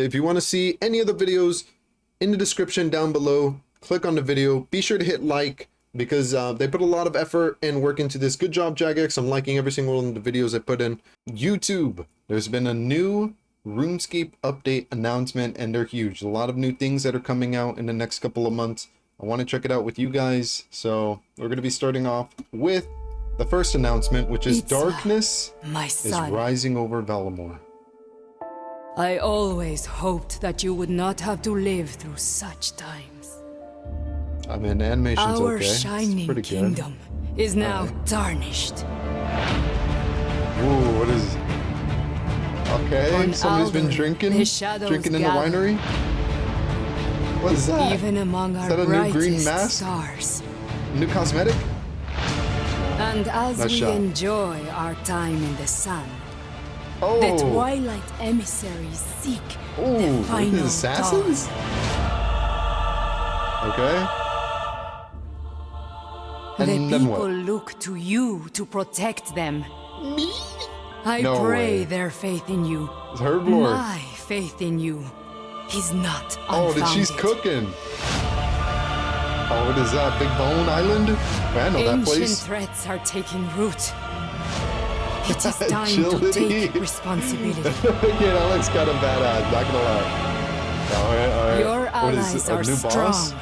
If you want to see any of the videos, in the description down below, click on the video. Be sure to hit like, because they put a lot of effort and work into this. Good job, Jagex. I'm liking every single one of the videos I put in. YouTube, there's been a new RuneScape update announcement, and they're huge. A lot of new things that are coming out in the next couple of months. I want to check it out with you guys. So we're going to be starting off with the first announcement, which is darkness is rising over Varlamore. I always hoped that you would not have to live through such times. I mean, the animation's okay. Our shining kingdom is now tarnished. Ooh, what is... Okay, somebody's been drinking in the winery? What is that? Even among our is that a new green mask? Stars. New cosmetic? And as nice we shot. enjoy our time in the sun, Oh, the Twilight emissaries seek the final assassins? dawn. Okay. The And then people what? look to you to protect them. Me? I No pray way. their faith in you. It's Herblore. My faith in you is not Oh, unfounded. that she's cooking. Oh, what is that? Big Bone Island? Man, I know that Ancient place. threats are taking root. It is time to Agility. take responsibility. Yeah, that looks kind of badass, not gonna lie. Alright. Your What is allies it, a are new strong. boss?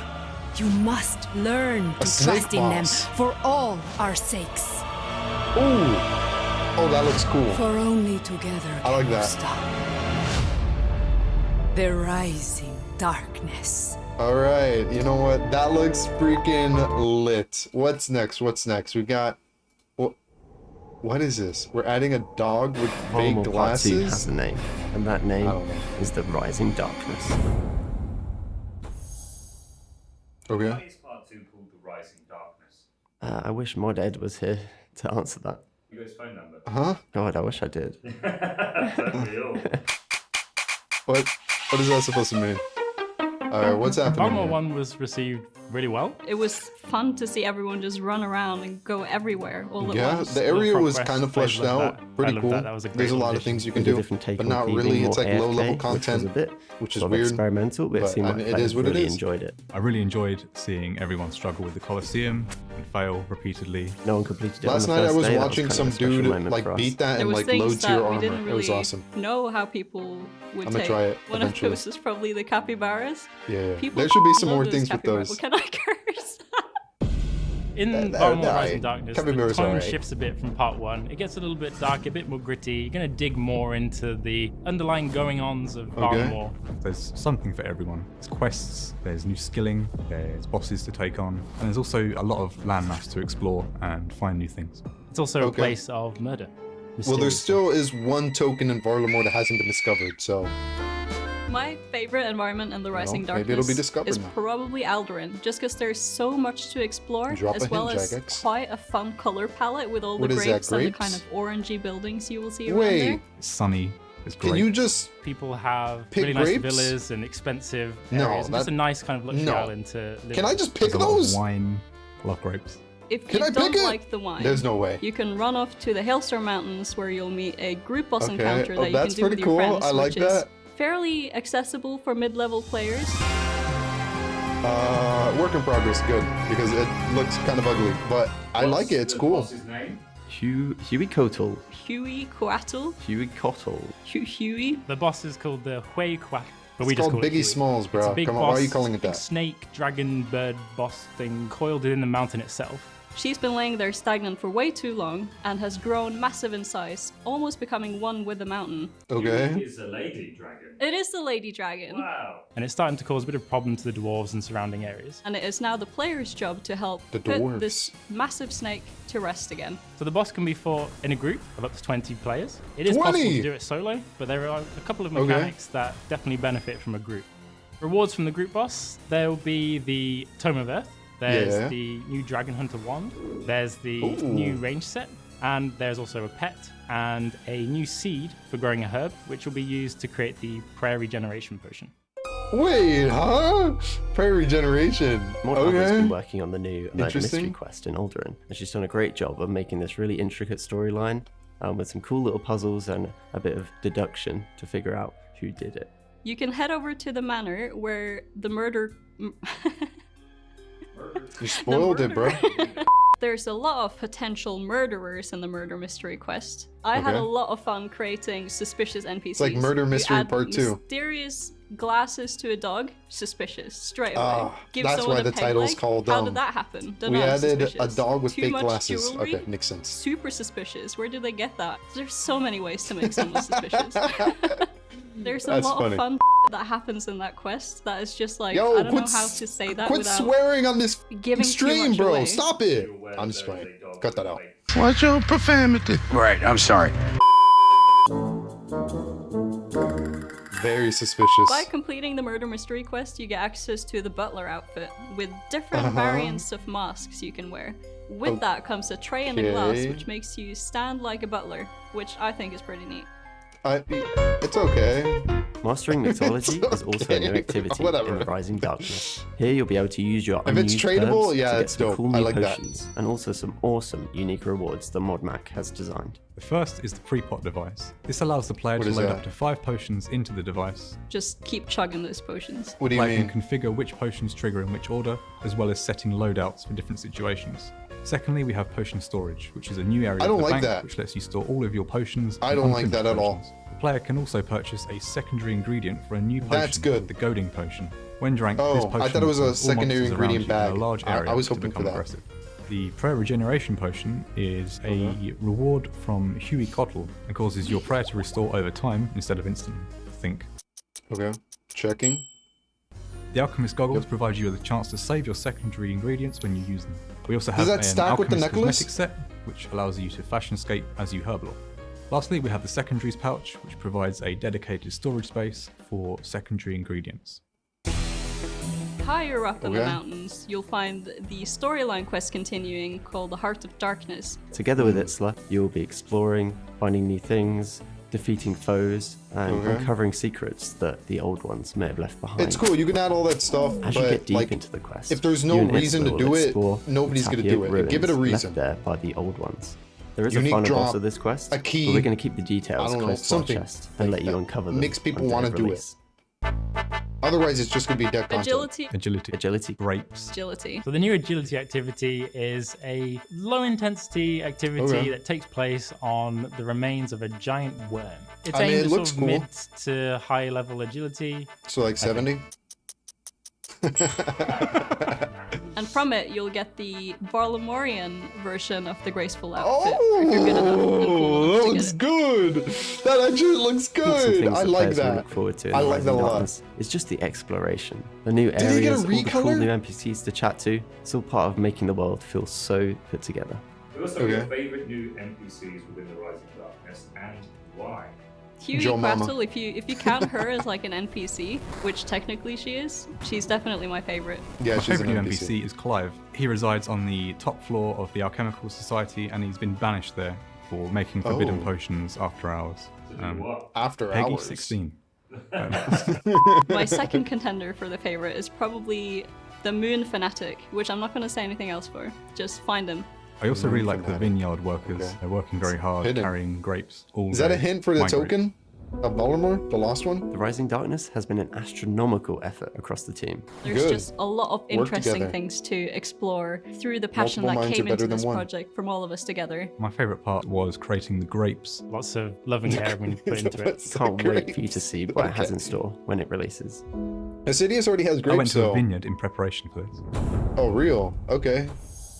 You must learn to snake trust in them boss. for all our sakes. Ooh. Oh, that looks cool. For only together I like can we that. stop the rising darkness. Alright, you know what? That looks freaking lit. What's next? What's next? We got... What is this? We're adding a dog with fake Varlamore Part 2 has glasses? a name, and that name I don't know. is the Rising Darkness. Okay. Why is part 2 called The Rising Darkness? I wish Mod Ed was here to answer that. You got his phone number? Huh? God, I wish I did. Don't we all? What is that supposed to mean? Alright, what's happening Varlamore here? 1 was received really well. It was fun to see everyone just run around and go everywhere all at Yeah, once. the area Frog was Quest, kind of I fleshed loved out. that. Pretty I loved cool. that. That was a great There's a lot of addition. things you can With a do, different take but on not thieving, really. more It's like AFK, low-level which was content, a bit which is sort of weird. experimental, but it but, seemed I like mean, it players is what it really is. enjoyed it. I really enjoyed seeing everyone struggle with the Colosseum and fail repeatedly. No one completed it Last on the night I first was day. That watching kind some of a special dude moment like for us. beat that There and was like things low tier that we armor. didn't It was really awesome. know how people would I'ma take. try it One eventually. of those is probably the capybaras. Yeah. People There should be some love more those things with capybaras. those. Well, can I curse? In That- Varlamore that- Rising Darkness, the Capybara's tone alright. shifts a bit from part 1. It gets a little bit dark, a bit more gritty. You're going to dig more into the underlying going-ons of Varlamore. There's something for everyone. There's quests, there's new skilling, there's bosses to take on, and there's also a lot of landmass to explore and find new things. It's also a Okay. place of murder. Well, there Mysteriously. still is one token in Varlamore that hasn't been discovered, so... My favorite environment in the Rising maybe it'll be Darkness discovered is now. probably Aldurin, just because there's so much to explore, Drop a as well hint, as Jagex. quite a fun color palette with all What the is that, grapes and the grapes? kind of orangey buildings you will see around Wait, there. It's sunny, it's great. can you just... People have Pick really nice grapes? villas and expensive No, areas. And just that- a nice kind of luxury no. island to live Can I in. just pick There's a lot of those? wine, I love grapes. If Can you I don't pick it? like the wine, There's no way. you can run off to the Hailstorm Mountains where you'll meet a group boss Okay, encounter oh, that you can that's do with pretty your cool. friends, I like which is that. fairly accessible for mid-level players. Work in progress, good, because it looks kind of ugly, but I like it, it's cool. What's his name? Huey Kotal. Huey Coatl. Huey Kotal. Huey. The boss is called the Hui Quat. But It's we just called call it Biggie Huey. Smalls, It's bro. a big Come on, boss, why are you calling it big that? snake, dragon, bird, boss thing coiled in the mountain itself. She's been laying there stagnant for way too long and has grown massive in size, almost becoming one with the mountain. Okay. Is a lady dragon. It is the lady dragon, Wow. And it's starting to cause a bit of problem to the dwarves and surrounding areas. and it is now the player's job to help The put dwarves. this massive snake to rest again. So the boss can be fought in a group of up to 20 players. It is possible 20? to do it solo, but there are a couple of mechanics that definitely benefit from a group. Rewards from the group boss, there will be the Tome of Earth, there's Yeah. the new Dragon Hunter wand, there's the Ooh. new range set, and there's also a pet and a new seed for growing a herb, which will be used to create the prayer regeneration potion. Wait, huh? Prayer regeneration. Mod has Okay. been working on the new Murder Interesting. Mystery Quest in Aldurin, and she's done a great job of making this really intricate storyline with some cool little puzzles and a bit of deduction to figure out who did it. you can head over to the manor where the murder... You spoiled it, bro. There's a lot of potential murderers in the murder mystery quest. I had a lot of fun creating suspicious NPCs. It's like Murder Mystery Part 2. Mysterious glasses to a dog, suspicious, straight away. Give that's someone why a the peg title's leg. called, How did that happen? we added suspicious. a dog with Too fake much glasses. jewelry? Okay, makes sense. Super suspicious. Where did they get that? There's so many ways to make someone suspicious. There's a That's lot funny. of fun that happens in that quest that is just like, Yo, I don't know how to say that quit without swearing on this giving too stream, much bro. away. Stop it. I'm just playing. Cut that out. What's your profanity? Right, I'm sorry. Very suspicious. By completing the murder mystery quest, you get access to the butler outfit with different variants of masks you can wear. With that comes a tray and a glass, which makes you stand like a butler, which I think is pretty neat. It's okay. Mastering Mixology It's is also a new okay. activity Whatever. in the Rising Darkness. Here you'll be able to use your If it's unused tradable, herbs yeah, to get it's some dope. cool I new like that. potions, and also some awesome unique rewards the ModMac has designed. The first is the pre-pot device. This allows the player What to is load that? up to 5 potions into the device. Just keep chugging those potions. What do The you player mean? can configure which potions trigger in which order, as well as setting loadouts for different situations. Secondly, we have potion storage, which is a new area I of don't the like bank that. which lets you store all of your potions. I and don't like unfinished that at all. potions. The player can also purchase a secondary ingredient for a new potion, That's good. the goading potion. When drank, this Oh, potion I thought it was a causes all secondary monsters around ingredient you in bag. a large area I was to hoping for become that. aggressive. The prayer regeneration potion is a reward from Huey Cottle and causes your prayer to restore over time instead of instantly. Think. Okay. Checking. The Alchemist Goggles provide you with a chance to save your secondary ingredients when you use them. We also Does have that an stack with the Alchemist necklace? cosmetic set, which allows you to fashionscape as you herblore. Lastly, we have the secondaries pouch, which provides a dedicated storage space for secondary ingredients. Higher up in the Okay. mountains, you'll find the storyline quest continuing called the Heart of Darkness. Together with Itzla, you'll be exploring, finding new things, defeating foes, and Okay. uncovering secrets that the old ones may have left behind. It's cool. You can add all that stuff, As you but get deep like, into the quest, if there's you no and reason Itzla to do will it, explore nobody's the gonna do Tapir it. Give it a ruins reason. left there by the old ones. There is Unique a final drop, boss of this quest, a key, but we're going to keep the details I don't know, close to our something chest and let you that uncover them. makes people on day wanna of do it. release. Otherwise, it's just gonna be dead content. Agility. Agility. Grapes. Agility. So the new agility activity is a low intensity activity Okay. that takes place on the remains of a giant worm. It's I mean, aimed it at looks sort of cool. mid to high level agility. So like 70. And from it, you'll get the Varlamorean version of the graceful outfit. if you're good enough and cool enough that to looks get it. good. That actually looks Some good. things I that like players will that. look forward to in I the like that Rising a lot. Darkness is just the exploration. The new they get a areas, all the cool recolor? new NPCs to chat to. It's all part of making the world feel so put together. Who are some of Okay. your favourite new NPCs within the Rising Darkness and why? Huey Joe Mama. Quattle, if you count her as like an NPC, which technically she is, she's definitely my favorite. Yeah, My she's an favourite new NPC. NPC is Clive. He resides on the top floor of the Alchemical Society and he's been banished there for making forbidden Oh. potions after hours. To do what? After Peggy hours. 16. My second contender for the favorite is probably the Moon Fanatic, which I'm not going to say anything else for. Just find him. I also really like the Fanatic. vineyard workers. Okay. They're working very hard, Hidden. carrying grapes all Is that day. a hint for the My grapes. token of Varlamore, the lost one? The Rising Darkness has been an astronomical effort across the team. There's Good. just a lot of interesting together. things to explore through the passion Multiple that minds came are better into than this one. project from all of us together. My favourite part was creating the grapes. Lots of love and care when you put into it. That's so Can't wait for you great. to see what it has Okay. in store when it releases. Assidious already has grapes, I went to so... a vineyard in preparation for this. Oh, real? Okay.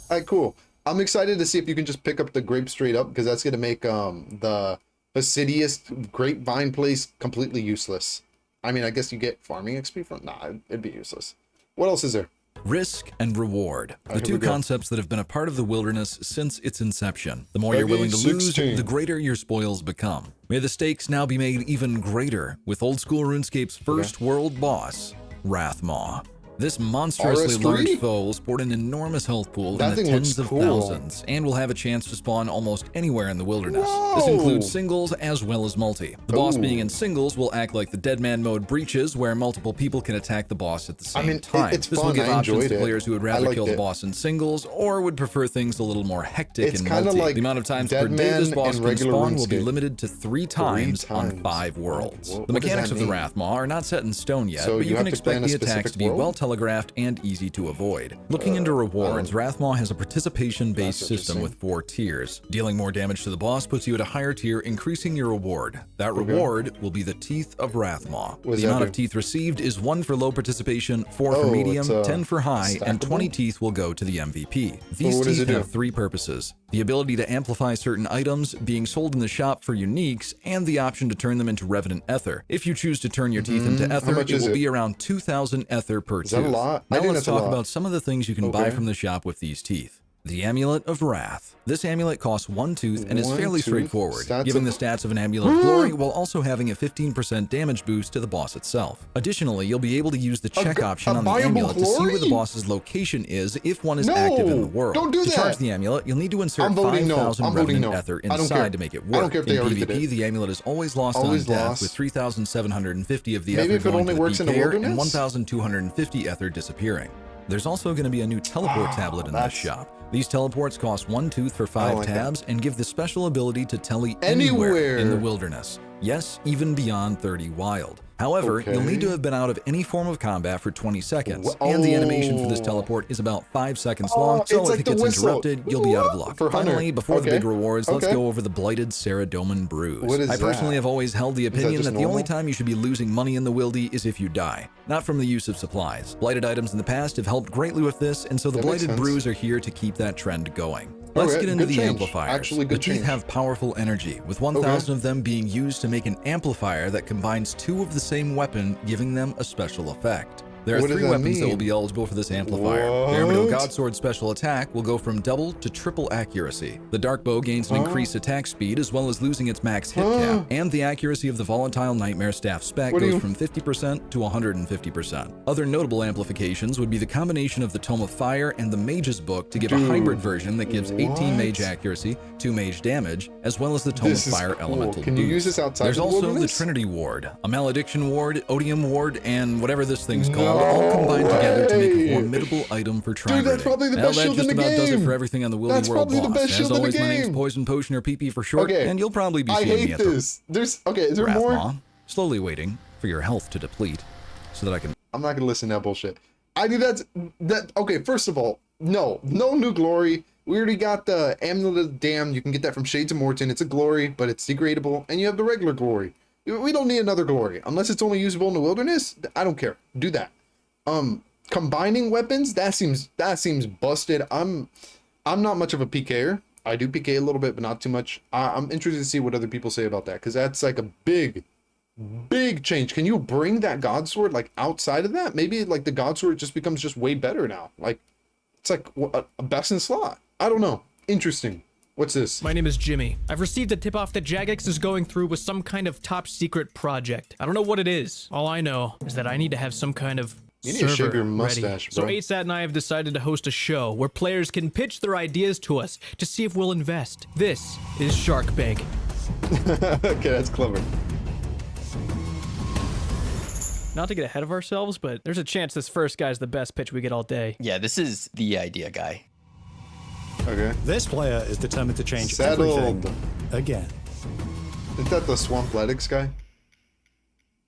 Alright, cool. I'm excited to see if you can just pick up the grape straight up, because that's going to make the Assidious grapevine place completely useless. I mean, I guess you get farming XP from... Nah, it'd be useless. What else is there? Risk and reward, the here two we go. concepts that have been a part of the wilderness since its inception. The more you're Peggy willing to lose, 16. the greater your spoils become. May the stakes now be made even greater with old school RuneScape's first world boss, Wrathmaw. This monstrously RS3? large foe will sport an enormous health pool That in the thing tens looks of cool. thousands, and will have a chance to spawn almost anywhere in the wilderness. Whoa! This includes singles as well as multi. The boss Ooh. being in singles will act like the Deadman mode breaches, where multiple people can attack the boss at the same I mean, time. it's This will fun. give I options enjoyed to it. players who would I rather liked kill the it. boss in singles or would prefer things a little more hectic It's in kinda multi. like The amount of times per day Deadman this boss and can regular spawn will be RuneScape. limited to 3 times on times. 5 worlds. What The does mechanics that of the mean? Wrathmaw are not set in stone yet, So but you you can have to plan expect a the attacks specific to be world? well telegraphed and easy to avoid. Looking into rewards, Wrathmaw has a participation-based That's system with 4 tiers. Dealing more damage to the boss puts you at a higher tier, increasing your reward. That reward will be the Teeth of Wrathmaw. What does The that amount do? of teeth received is 1 for low participation, 4 for Oh, medium, it's, 10 for high, and stackable? 20 teeth will go to the MVP. These what does teeth it have do? 3 purposes: the ability to amplify certain items being sold in the shop for uniques, and the option to turn them into revenant ether. If you choose to turn your teeth into ether, much it is will it? be around 2,000 ether per Is tooth. that a lot? I Now think let's that's a talk lot. about some of the things you can buy Okay. from the shop with these teeth. The Amulet of Wrath. This amulet costs 1 tooth and is One fairly tooth? straightforward, Stats giving of- the stats of an Amulet of Glory while also having a 15% damage boost to the boss itself. Additionally, you'll be able to use the check option on the buyable amulet to see where the glory? boss's location is if one is No! active in the world. Don't do to charge that! the amulet, you'll need to insert I'm voting no. 5,000 I'm voting revenant no. ether I don't care. inside to make it I don't work. care if they In already did PvP, it. the amulet is always lost Always on death, lost. with 3,750 of the Maybe ether if it going only to the works in the PKer and wilderness? 1,250 ether disappearing. There's also going to be a new teleport tablet in this that's- shop. These teleports cost 1 tooth for 5 like that. tabs and give the special ability to tele Anywhere. anywhere in the wilderness. Yes, even beyond 30 wild. However, you'll need to Okay. have been out of any form of combat for 20 seconds, Wha- and the animation for this Oh. teleport is about 5 seconds long, so it's if like it the gets whistle. interrupted, you'll be out of luck. For Hunter. Finally, before the Okay. big rewards, let's Okay. go over the Blighted Saradomin Bruise. What is I personally that? have always held the that opinion just that the only normal? time you should be losing money in the wildy is if you die, not from the use of supplies. Blighted items in the past have helped greatly with this, and so the That makes Blighted sense. Bruise are here to keep that trend going. Let's Okay, get into good the change. amplifiers. Actually, the good teeth change. have powerful energy, with 1,000 of them being used to make an amplifier that combines 2 of the same weapon, giving them a special effect. There are What does 3 that weapons that will mean? be eligible for this amplifier. What? The Armadillo Godsword special attack will go from double to triple accuracy. The Dark Bow gains an increased attack speed as well as losing its max hit cap, and the accuracy of the Volatile Nightmare Staff spec What do goes you- from 50% to 150%. Other notable amplifications would be the combination of the Tome of Fire and the Mage's Book to give a hybrid version that gives 18 mage accuracy, 2 mage damage, as well as the Tome This of is Fire cool. elemental Can you boost. use this outside There's of the also the wilderness? Trinity Ward, a Malediction Ward, Odium Ward, and whatever this thing's called, all combined together to make a way. formidable item for trying. that's probably the best that shield just in the about does it game. for everything on the Wildy That's World probably the boss. best As shield in the always, my name's game. Poison Potion or PP for short, Okay. and you'll probably be I seeing me hate at the this. There's okay. Is there more? Wrathmaw, slowly waiting for your health to deplete so that I can. I'm not gonna listen to that bullshit. I do that. Okay, first of all, no new glory. We already got the Amulet of the Damned. You can get that from Shades of Morton. It's a glory, but it's degradable, and you have the regular glory. We don't need another glory unless it's only usable in the wilderness. I don't care. Do that. Combining weapons, that seems busted. I'm not much of a PKer. I do PK a little bit, but not too much. I'm interested to see what other people say about that, because that's like a big change. Can you bring that Godsword like outside of that? Maybe like the Godsword just becomes just way better now. Like it's like a best in slot. I don't know. Interesting. What's this? My name is Jimmy. I've received a tip-off that Jagex is going through with some kind of top-secret project. I don't know what it is. All I know is that I need to have some kind of You need to shave server your ready. mustache, So bro. 8sat and I have decided to host a show where players can pitch their ideas to us to see if we'll invest. This is Shark Bank. Okay, that's clever. Not to get ahead of ourselves, but there's a chance this first guy's the best pitch we get all day. Yeah, this is the idea guy. Okay. This player is determined to change Settled. everything again. Is that the Swampletics guy?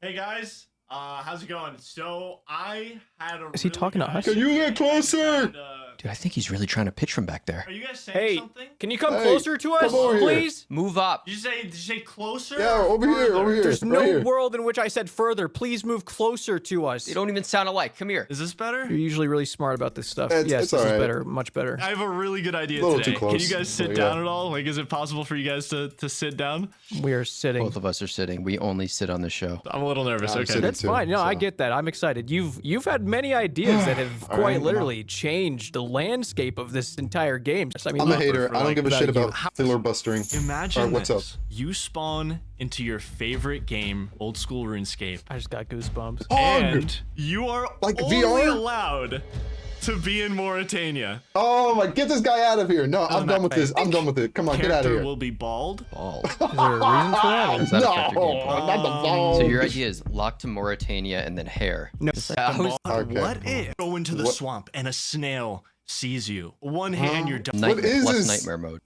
Hey guys, how's it going? So I had a. Is he talking to us? Can you get closer? Dude, I think he's really trying to pitch from back there. Are you guys saying Hey, something? can you come Hey, closer to us, come over here. please? Move up. Did you say closer? Yeah, or over here, further? over here. There's right no here. world in which I said further. Please move closer to us. They don't even sound alike. Come here. Is this better? You're usually really smart about this stuff. It's Yes, this is alright. better, much better. I have a really good idea A little today. too close, Can you guys sit but down yeah. at all? Like, is it possible for you guys to sit down? We are sitting. Both of us are sitting. We only sit on the show. I'm a little nervous. I'm Okay. sitting. That's That's fine. No, I get that. I'm excited. You've had many ideas that have quite literally changed the landscape of this entire game. I mean, I'm a hater. I don't give a shit about filibustering. Imagine what's this. up? You spawn into your favorite game, old school RuneScape. I just got goosebumps. And you are like only VR? allowed to be in Mauritania. Oh my, get this guy out of here. No, I'm done with this. I'm done with it. Come on, get out of here. Will be bald. Bald. Is there a reason for that? Does that affect your No, gameplay? not the ball. So your idea is lock to Mauritania and then hair. No. Okay. What if go into the swamp and a snail sees you? One hand, you're done. What is plus this? nightmare mode.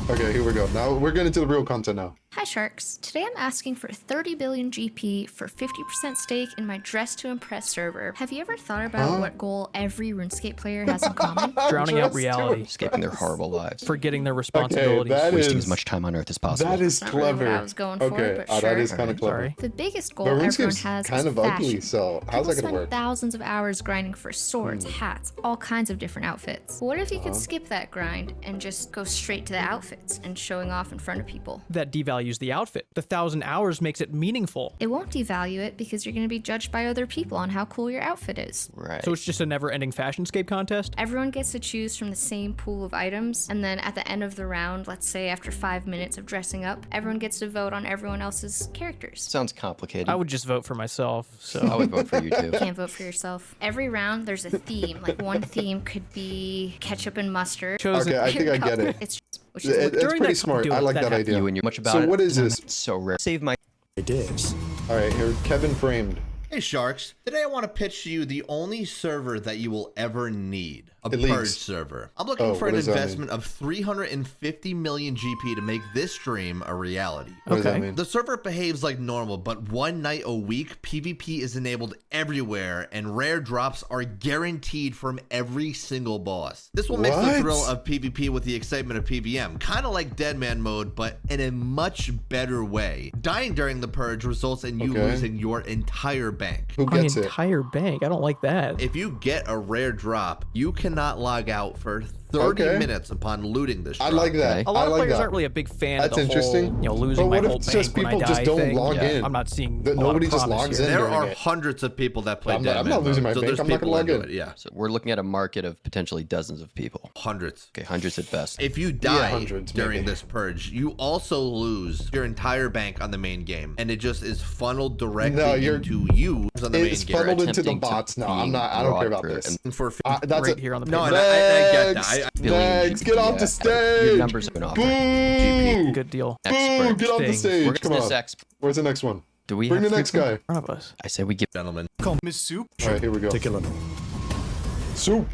Okay, here we go. Now we're getting to the real content now. Hi Sharks, today I'm asking for 30 billion GP for 50% stake in my Dress to Impress server. Have you ever thought about what goal every RuneScape player has in common? Drowning out reality. Escaping their horrible lives. Forgetting their responsibilities. that Wasting is- as much time on Earth as possible. That is Not really what clever. I was going for, Okay, but that is sure. kind of clever. Sorry. The biggest goal But everyone RuneScape's has kind is of fashion. ugly, so how's People that gonna spend work? thousands of hours grinding for swords, hats, all kinds of different outfits. What if you could skip that grind and just go straight to the outfits and showing off in front of people? That devalues the outfit. The 1,000 hours makes it meaningful. It won't devalue it because you're going to be judged by other people on how cool your outfit is. Right. So it's just a never-ending fashionscape contest? Everyone gets to choose from the same pool of items, and then at the end of the round, let's say after 5 minutes of dressing up, everyone gets to vote on everyone else's characters. Sounds complicated. I would just vote for myself, so... I would vote for you too. You can't vote for yourself. Every round, there's a theme. Like one theme could be ketchup and mustard. Okay, I think I get it. It's which It's pretty smart. I like that idea. You and you're much about So it. what is this? So rare. Save my. It is. All right, here, Kevin framed. Hey Sharks, today I want to pitch to you the only server that you will ever need. A Elites. Purge server. I'm looking for what an does that mean? investment of 350 million GP to make this dream a reality. What does that mean? The server behaves like normal, but one night a week, PvP is enabled everywhere, and rare drops are guaranteed from every single boss. This will mix the What? thrill of PvP with the excitement of PvM, kind of like Deadman mode, but in a much better way. Dying during the Purge results in you Okay. losing your entire bank. Who My gets it? entire bank. I don't like that. If you get a rare drop, you cannot log out for 30 Okay. minutes upon looting this drop. I like that. A lot I of like players that. aren't really a big fan That's of the interesting. whole, losing But my what if whole it's bank just when I people die just don't thing. log in? I'm not seeing That a lot of nobody just promise logs here. in. There doing are it. hundreds of people that play I'm not Deadman losing mode, my so bank. there's I'm not people gonna that log do in. it, yeah. So we're looking at a market of potentially dozens of people. Hundreds. Okay, hundreds at best. If you die hundreds, during maybe. this purge, you also lose your entire bank on the main game, and it just is funneled directly No, you're- into you on the main It's game. funneled into the attempting to bots. No, I'm being not. I don't care about broad this. And for That's right it. here on the No, page. and I get Next, that. next, get off the Your stage. numbers have been offered. Boo! Good deal. Boo! Expert Get off the thing. stage. We're Come gonna on. this Where's the next one? Do we Bring have the next people guy. In front of us. I say we give Gentlemen. Miss Soup. All right, here we go. Particular. Soup.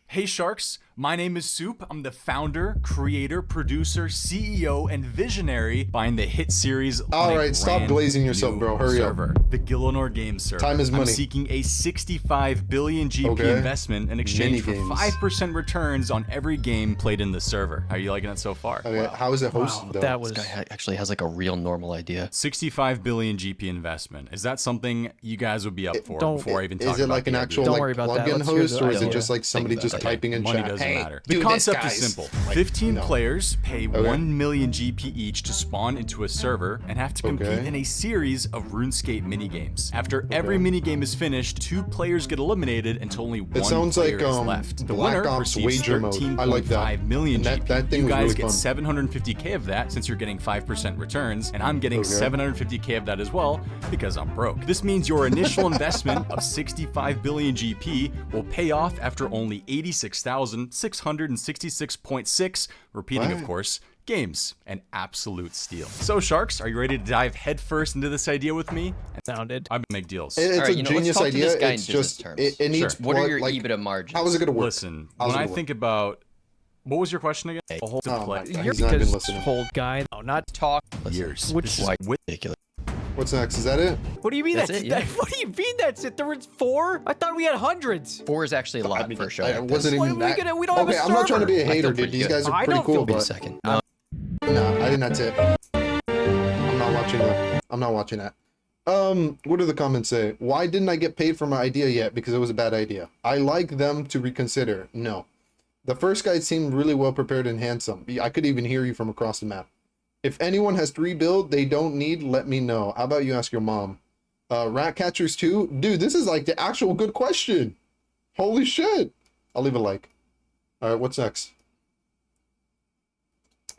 Hey Sharks, my name is Soup. I'm the founder, creator, producer, CEO, and visionary behind the hit series. All on a right, stop brand glazing yourself, new bro. Hurry up. server, the Gillinor Game server. Time is money. I'm seeking a 65 billion GP Okay. investment in exchange for Mini games. 5% returns on every game played in the server. How are you liking it so far? Okay, how is it hosted though? That was This guy actually has like a real normal idea. 65 billion GP investment. Is that something you guys would be up for don't- before I even talk Is it about like an the actual idea? Don't worry like about that. plugin Let's hear host, the or is it idea. just like somebody about just that. typing in Money chat? doesn't Hey, matter. do The this, concept guys. is simple. Like, 15 no. players pay Okay. 1 million GP each to spawn into a server and have to compete Okay. in a series of RuneScape minigames. After every minigame is finished, 2 players get eliminated until only one sounds player like, is left. The Black winner Ops receives wager mode. I like that. 13.5 million And GP. that thing you was guys really get fun. 750k of that since you're getting 5% returns, and I'm getting Okay. 750k of that as well because I'm broke. This means your initial investment of 65 billion GP will pay off after only 86,666.6, repeating of What? course, games. An absolute steal. So Sharks, are you ready to dive headfirst into this idea with me? sounded. I'm gonna make deals. It's Alright, a you know, genius let's talk to idea. this guy in It's business just terms. it needs Sure. What are plug- your like, EBITDA margins? How is it gonna work? Listen, How's when it I work? think about what was your question again? A whole Oh play. my God, You're he's not even because listening. old guy. No, not talk. Years. Which This is Why wi- ridiculous? What's next? Is that it? What do you mean That's that's it, yeah. What do you mean that's it? There was 4? I thought we had hundreds. 4 is actually a lot for a show. I like this. wasn't What even are we that. gonna- we don't have a Okay, I'm not trying to be a server. I hater, feel dude. pretty These good. guys are I pretty don't cool, feel Wait a but second. no, I think that's it. I'm not watching that. I'm not watching that. What do the comments say? Why didn't I get paid for my idea yet? Because it was a bad idea. I like them to reconsider. No. The first guy seemed really well prepared and handsome. I could even hear you from across the map. If anyone has 3 build they don't need, let me know. How about you ask your mom? Rat catchers too? Dude, this is like the actual good question. Holy shit. I'll leave a like. All right, what's next?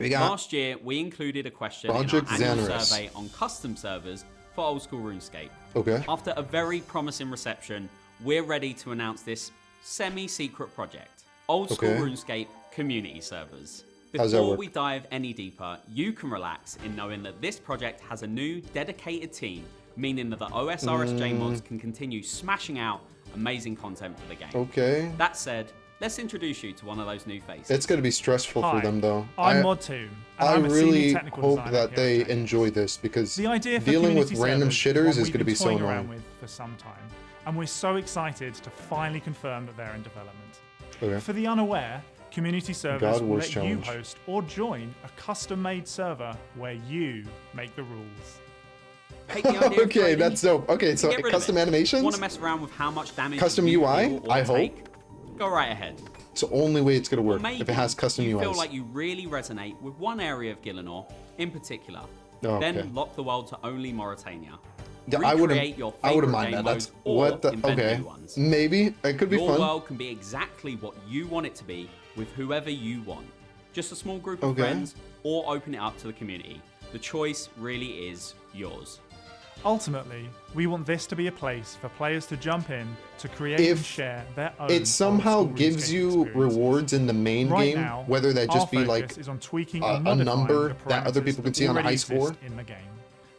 We got Last year, we included a question Project in our annual Zanaris. survey on custom servers for old school RuneScape. Okay. After a very promising reception, we're ready to announce this semi-secret project. Old school Okay. RuneScape community servers. How's that Before work? we dive any deeper, you can relax in knowing that this project has a new dedicated team, meaning that the OSRS JMods can continue smashing out amazing content for the game. Okay. That said, let's introduce you to one of those new faces. It's going to be stressful for them, though. I'm Mod2, and I I'm a really senior technical hope designer that here they enjoy this, because The idea for dealing with community random servers shitters one is we've going to be been so toying around annoying. with for some time, and we're so excited to finally confirm that they're in development. Okay. For the unaware, community servers God will Wars let Challenge. you host or join a custom-made server where you make the rules. Take the idea of Okay, trading, that's dope. Okay, so get rid of custom it. animations? Want to mess around with how much damage Custom you UI, deal or I hope. take? Go right ahead. It's the only way it's going to work, Maybe if it has custom you UIs. feel like you really resonate with one area of Gielinor in particular. Oh, then okay. lock the world to only Mauritania. Yeah, Recreate your I wouldn't favorite mind game that. That's modes or what the invent okay. new ones. Maybe it could be Your fun. world can be exactly what you want it to be with whoever you want. Just a small group of Okay. friends, or open it up to the community. The choice really is yours. Ultimately, we want this to be a place for players to jump in to create and If share their own. it somehow old-school gives RuneScape you experiences. rewards in the main Right game, now, whether that just our be like focus is on tweaking a and modifying number the that other parameters people can that see on a already high exist score, in the game.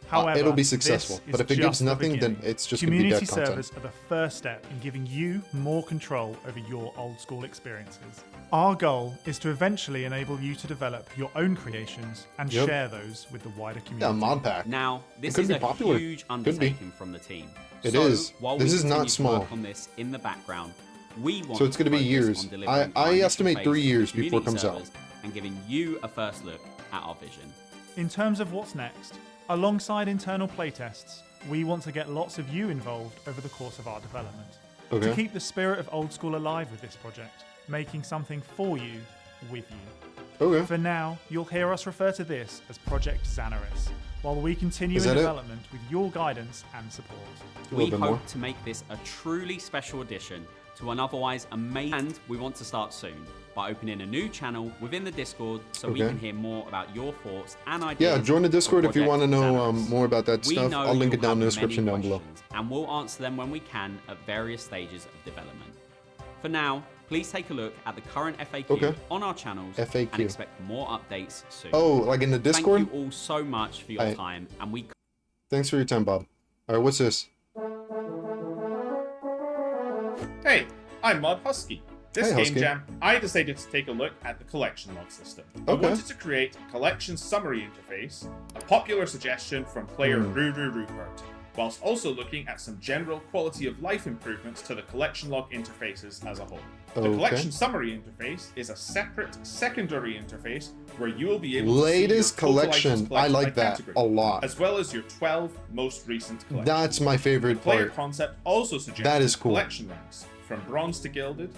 However, it'll be this successful. is But if it gives just the nothing, then beginning. it's just going to be Community dead content. servers are the first step in giving you more control over your old school experiences. Our goal is to eventually enable you to develop your own creations and Yep. share those with the wider community. Yeah, mod pack. Now, this could is be a popular. huge Could be. undertaking from the team. It so, is. While This we is not continue to small. work on this in the background, we want So it's to gonna be focus years. on delivering I our initial estimate phase 3 of years community before it comes out. servers and giving you a first look at our vision. In terms of what's next, alongside internal playtests, we want to get lots of you involved over the course of our development. Okay. To keep the spirit of old school alive with this project, making something for you, with you. Okay. For now, you'll hear us refer to this as Project Zanaris, while we continue Is in that it? development with your guidance and support. A We little hope bit more. to make this a truly special addition to an otherwise amazing, and we want to start soon by opening a new channel within the Discord so we Okay. can hear more about your thoughts and ideas. Yeah, join the Discord for if you want to Project know Zanaris. more about that We stuff. know I'll link you'll it down in the have description many down below. questions, and we'll answer them when we can at various stages of development. For now, please take a look at the current FAQ Okay. on our channels FAQ. and expect more updates soon. Oh, like in the Discord? Thank you all so much for your Aight. time, and we Thanks for your time, Bob. All right, what's this? Hey, I'm Mod Husky. This Hey, game Husky. jam, I decided to take a look at the collection log system. I Okay. wanted to create a collection summary interface, a popular suggestion from player Hmm. Ruru Rupert, whilst also looking at some general quality of life improvements to the collection log interfaces as a whole. The Okay. collection summary interface is a separate secondary interface where you will be able Latest to see your total items collection. I collected like by that category, a lot. as well as your 12 most recent collections. That's my favorite Player part. concept also suggests That is cool. collection ranks from bronze to gilded.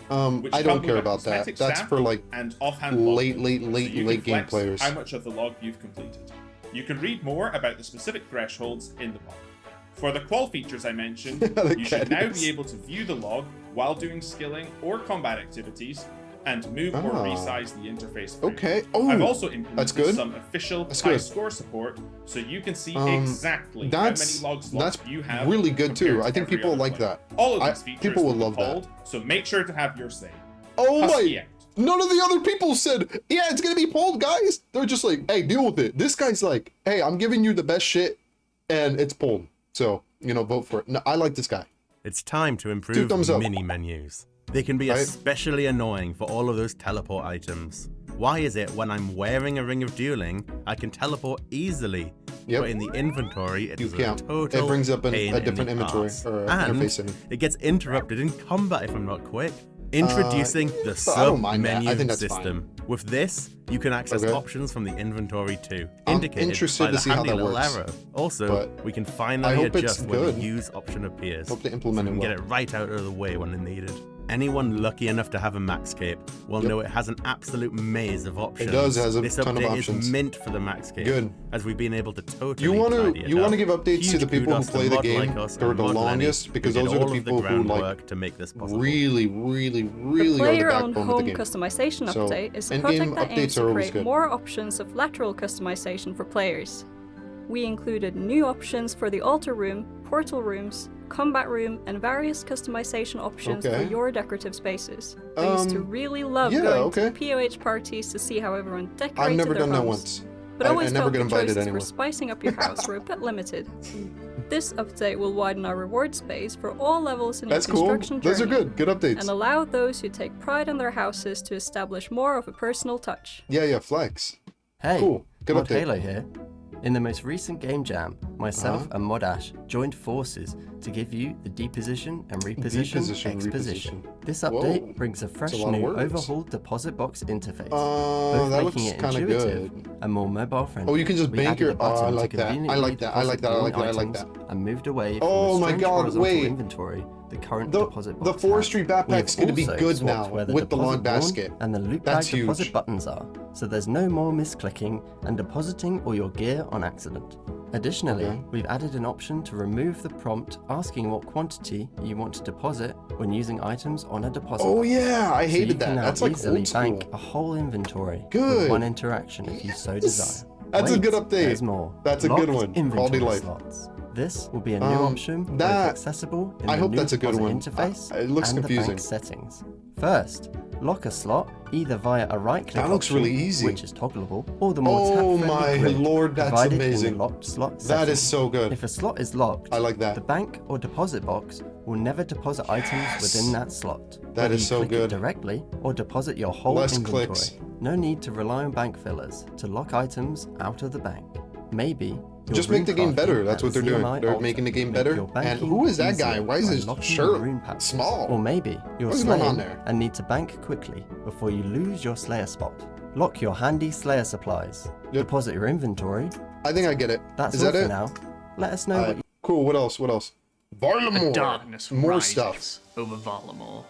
which I come don't care with a about that. cosmetic That's stamp for like and offhand log late so you can game flex players. how much of the log you've completed. You can read more about the specific thresholds in the book. For the qual features I mentioned, The you should now cadence. be able to view the log while doing skilling or combat activities and move or Ah. resize the interface freely. Okay. Oh, I've also implemented that's good. some official That's high good. score support so you can see Um, exactly that's how many logs that's you have. really good compared too. to I think every people other like player. that. All of these features people would will love be that. polled, so make sure to have your say. Oh Husky my! out. None of the other people said, yeah, it's gonna be pulled, guys. They're just like, hey, deal with it. This guy's like, hey, I'm giving you the best shit, and it's pulled. So, vote for it. No, I like this guy. It's time to improve thumbs up. mini menus. They can be Right. especially annoying for all of those teleport items. Why is it when I'm wearing a ring of dueling, I can teleport easily, Yep. but in the inventory it's You can't. a total It brings up a pain in different the inventory arse. or and interface in it. it gets interrupted in combat if I'm not quick. Introducing the I don't mind that. I sub-menu think that's system. With this, you can access Okay. options from the inventory too, I'm indicated interested by to the see how handy that little works. arrow. Also, But we can I finally hope it's adjust when good. the use option appears. Hope they implement so we it can well. get it right out of the way when needed. Anyone lucky enough to have a Maxscape will know it has an absolute maze of options. It does, has a this ton of update options. is mint for the Maxscape. Good. As we've been able to totally You want tidy it to up. give updates to the Huge people who kudos to play the mod game like us for and the mod Lenny, longest, because who did those are the all of people who groundwork to make this possible. really The are the player-owned backbone of the home game. customization So, update is a in-game project that aims updates are to always create good. more options of lateral customization for players. We included new options for the altar room, portal rooms, combat room, and various customization options for Okay. your decorative spaces. I used to really love yeah, going okay. to POH parties to see how everyone decorated I've never their done that homes. once. But I always never felt get the invited choices anywhere. for spicing up your house were a bit limited. This update will widen our reward space for all levels in your That's cool. construction Those are journey, good updates. and allow those who take pride in their houses to establish more of a personal touch. Yeah, flex. Hey, Cool. Good Mod update. Halo here. In the most recent game jam, myself and Mod Ash joined forces to give you the deposition and reposition Deposition, exposition. reposition. This update Whoa, brings a fresh that's a lot of new words. overhauled deposit box interface, that both looks making it kinda intuitive good. and more mobile friendly. Oh, you can just We bank added your- a button oh, I to like that. I conveniently like that. I like that. I like deposit that. I like items that. And moved away from Oh the my strange God, horizontal wait. inventory the current The deposit box the forestry has. We have backpack's gonna be also good swapped now where the with the deposit log board basket. and the loop That's bag deposit huge. buttons are, so there's no more misclicking and depositing all your gear on accident. Additionally, we've added an option to remove the prompt asking what quantity you want to deposit when using items on a deposit Oh box. yeah, I So hated you that. can now That's like easily old school. bank a whole inventory Good. with one interaction if you so desire. That's a Wait, good update. There's more. That's a good Locked one. inventory Quality life. slots. This will be a new option, both that- accessible in I the hope new that's a good deposit one. interface It looks and confusing. the bank settings. First, lock a slot either via a right-click That looks option, really easy. which is toggleable, or the more Oh tap-friendly my grid lord, that's provided in the amazing. locked slot That setting. is so good. If a slot is locked, I like that. the bank or deposit box will never deposit items within that slot. That whether is you so click good. it directly or deposit your whole Less inventory. clicks. No need to rely on bank fillers to lock items out of the bank. Maybe your Just make the game rune better. crafting That's at what they're doing. ZMI They're altar making the game make better. your And banking who is that guy? easier Why is by his locking shirt your rune patches. small? Or maybe you're What's going on slaying there? and need to bank quickly before you lose your slayer spot. Lock your handy slayer supplies. Deposit your inventory. I think I get it. That's Is all that for it? now. Let us know what you Cool. What else? What else? Varlamore. Darkness More rises stuff. over Varlamore,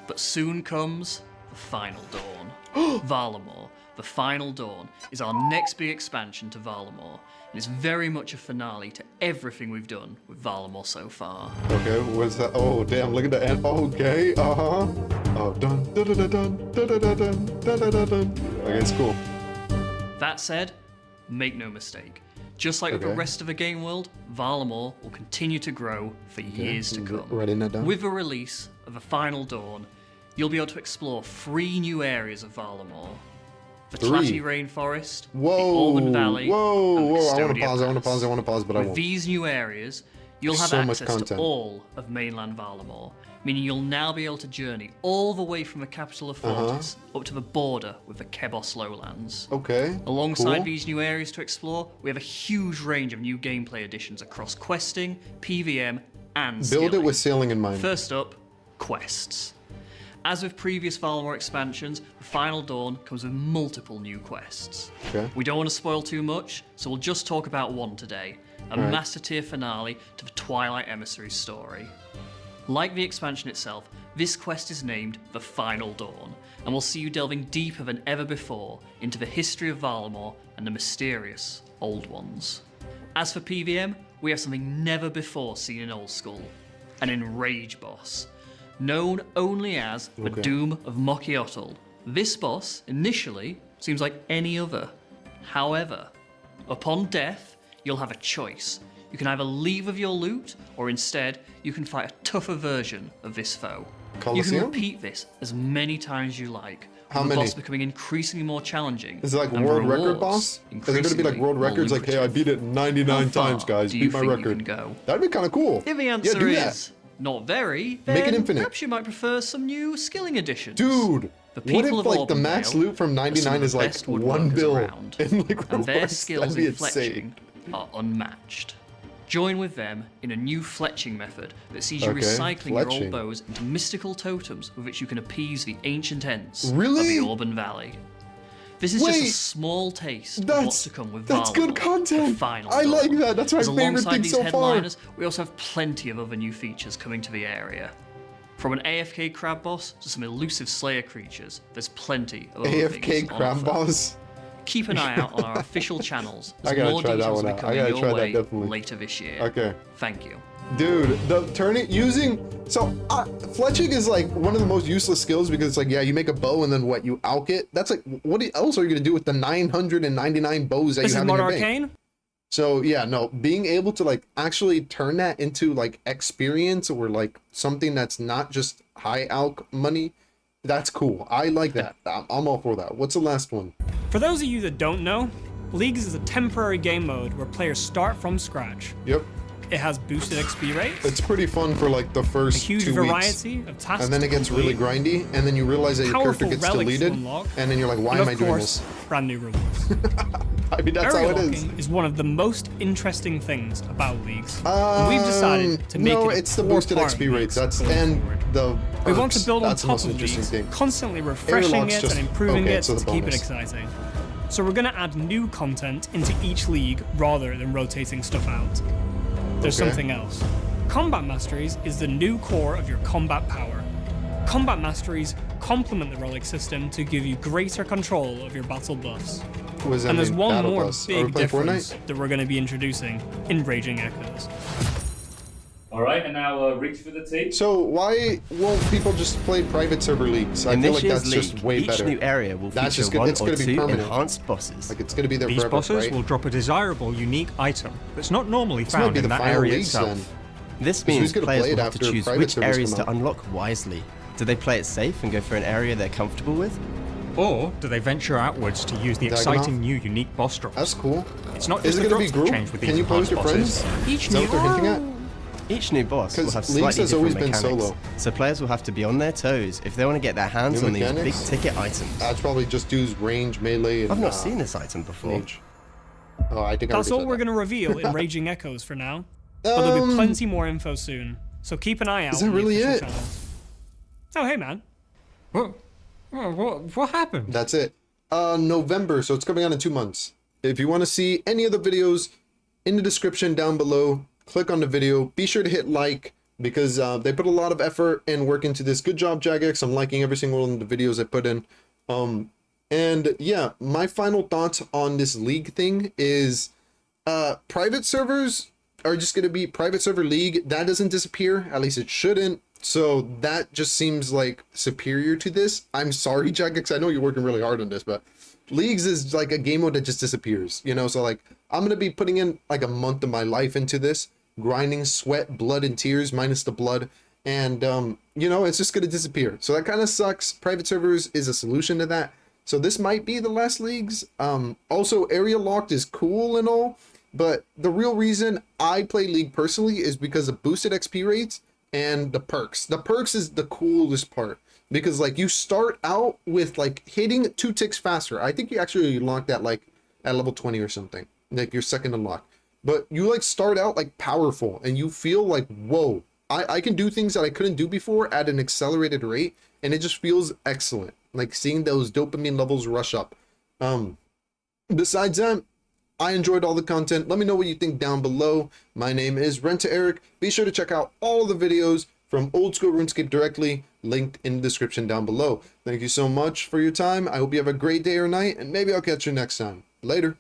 but soon comes the final dawn. Varlamore, the final dawn, is our next big expansion to Varlamore, and it's very much a finale to everything we've done with Varlamore so far. Okay. What's that? Oh damn! Look at the end. Okay. Oh dun dun dun dun dun dun dun dun dun dun dun. Okay, it's cool. That said, make no mistake. Just like with the Okay. rest of the game world, Varlamore will continue to grow for years to come. Writing that down. With the release of the Final Dawn, you'll be able to explore 3 new areas of Varlamore. The 3. Tlatty Rainforest, Whoa. the Alban Valley, Whoa. and the Whoa. I want Custodia to pause. I want to Pass. pause. I want to pause, but I With won't. these new areas, you'll have So much access to content. all of mainland Varlamore, meaning you'll now be able to journey all the way from the capital of Fortis up to the border with the Kebos lowlands. Okay. Alongside cool. these new areas to explore, we have a huge range of new gameplay additions across questing, PVM, and Build skilling. it with sailing in mind. First up, quests. As with previous Varlamore expansions, the Final Dawn comes with multiple new quests. Okay. We don't want to spoil too much, so we'll just talk about one today, a Alright. master tier finale to the Twilight Emissary story. Like the expansion itself, this quest is named The Final Dawn, and will see you delving deeper than ever before into the history of Varlamore and the mysterious Old Ones. As for PVM, we have something never before seen in Old School, an Enrage boss. Known only as the Okay. Doom of Mokiotl, this boss, initially, seems like any other. However, upon death, you'll have a choice. You can either leave with your loot, or instead, you can fight a tougher version of this foe. You can Colosseum? repeat this as many times as you like, How with the many? boss becoming increasingly more challenging. Is it like and the world record rewards boss? Is it going to be like increasingly world more records? Like, hey, I beat it 99 How far times, guys. do you Beat my think you record. can go? That'd be kind of cool. If the answer do that. is not very, Make it then infinite. perhaps you might prefer some new skilling additions. Dude, The what people if of like the max Auburndale loot from are some 99 of the is like best 1 woodworkers bill around, in like and their rewards? skills That'd be in fletching insane. are unmatched. Join with them in a new fletching method that sees you Okay, recycling your fletching. old bows into mystical totems with which you can appease the ancient ents Really? of the Auburn Valley. This is just a Wait, small taste of that's- what's to come with that's Varlamore, good content. the Final I Dawn. like that. That's my As favorite alongside thing these so far. headliners, we also have plenty of other new features coming to the area. From an AFK crab boss to some elusive slayer creatures, there's plenty of other things AFK on crab offer. boss? Keep an eye out on our official channels as I gotta more try that details one will out. be I coming gotta your try that way definitely. later this year. Okay. Thank you. Dude, the turning using fletching is like one of the most useless skills because it's like, yeah, you make a bow and then what, you alch it. That's like, what else are you gonna do with the 999 bows that This you is have in Mod your bank? Arcane? So yeah, no, being able to like actually turn that into like experience or like something that's not just high alch money, that's cool. I like that. I'm all for that. What's the last one? For those of you that don't know, Leagues is a temporary game mode where players start from scratch. Yep. It has boosted XP rates, It's pretty fun for like the first a huge 2 variety weeks. of tasks, And then it to gets really complete, grindy, and then you realize that your character powerful gets relics to deleted, unlock, and then you're like, why and am I of doing course, this? brand new rewards. I mean, that's how Area it is. locking is one of the most interesting things about Leagues. And we've decided to make no, it a it's the core boosted part XP of rates. Leagues That's going and forward. the We want to perks. build on That's the top most of interesting Leagues, thing. constantly refreshing Airlock's it just- and improving okay, it so to the keep it bonus. exciting. So we're going to add new content into each league rather than rotating stuff out. There's Okay. something else. Combat Masteries is the new core of your combat power. Combat Masteries complement the relic system to give you greater control of your battle buffs. What does that And there's mean, one battle more buffs? Are we big playing difference Fortnite? that we're going to be introducing in Raging Echoes. All right, and now reach for the tea. So why won't people just play private server leagues? I In feel this like year's that's league, just way each better. new area will That's feature just gonna, one it's or gonna be two permanent. enhanced bosses. Like it's gonna be there These forever, bosses right? will drop a desirable, unique item that's not normally This might found be in the that final area leagues itself. then. This Who's means gonna players play it will have to after choose private which servers areas come to out? unlock wisely. Do they play it safe and go for an area they're comfortable with? Or do they venture outwards to use the Dagonauts? exciting new unique boss drops? That's cool. It's not Is just it the gonna be drops that group? change with Can these you play with enhanced your bosses. friends? Each Is that what they're hinting at? Each new boss will 'Cause have Leagues slightly has always different been mechanics, solo. so players will have to be on their toes if they want to get their hands New on these big mechanics? ticket items. That's probably just dudes range, melee, and I've not seen this item before. mage. Oh, I think I That's already all said we're that. going to reveal in Raging Echoes for now. But there'll be plenty more info soon, so keep an eye out Is that on the really official it? channel. Oh, hey man. What happened? That's it. November, so it's coming out in 2 months. If you want to see any of the videos, in the description down below, click on the video. Be sure to hit like because they put a lot of effort and work into this. Good job, Jagex. I'm liking every single one of the videos I put in. And yeah, my final thoughts on this league thing is private servers are just going to be private server league. That doesn't disappear. At least it shouldn't. So that just seems like superior to this. I'm sorry, Jagex. I know you're working really hard on this, but leagues is like a game mode that just disappears, you know? So like, I'm going to be putting in like a month of my life into this, grinding sweat, blood, and tears, minus the blood. And, you know, it's just going to disappear. So that kind of sucks. Private servers is a solution to that. So this might be the last leagues. Also, area locked is cool and all, but the real reason I play League personally is because of boosted XP rates and the perks. The perks is the coolest part because like you start out with like hitting 2 ticks faster. I think you actually unlock that like at level 20 or something, like your second unlock. But you like start out like powerful and you feel like, whoa, I can do things that I couldn't do before at an accelerated rate, and it just feels excellent. Like seeing those dopamine levels rush up. Besides that, I enjoyed all the content. Let me know what you think down below. My name is Renta Eric. Be sure to check out all the videos from Old School RuneScape directly, linked in the description down below. Thank you so much for your time. I hope you have a great day or night, and maybe I'll catch you next time. Later.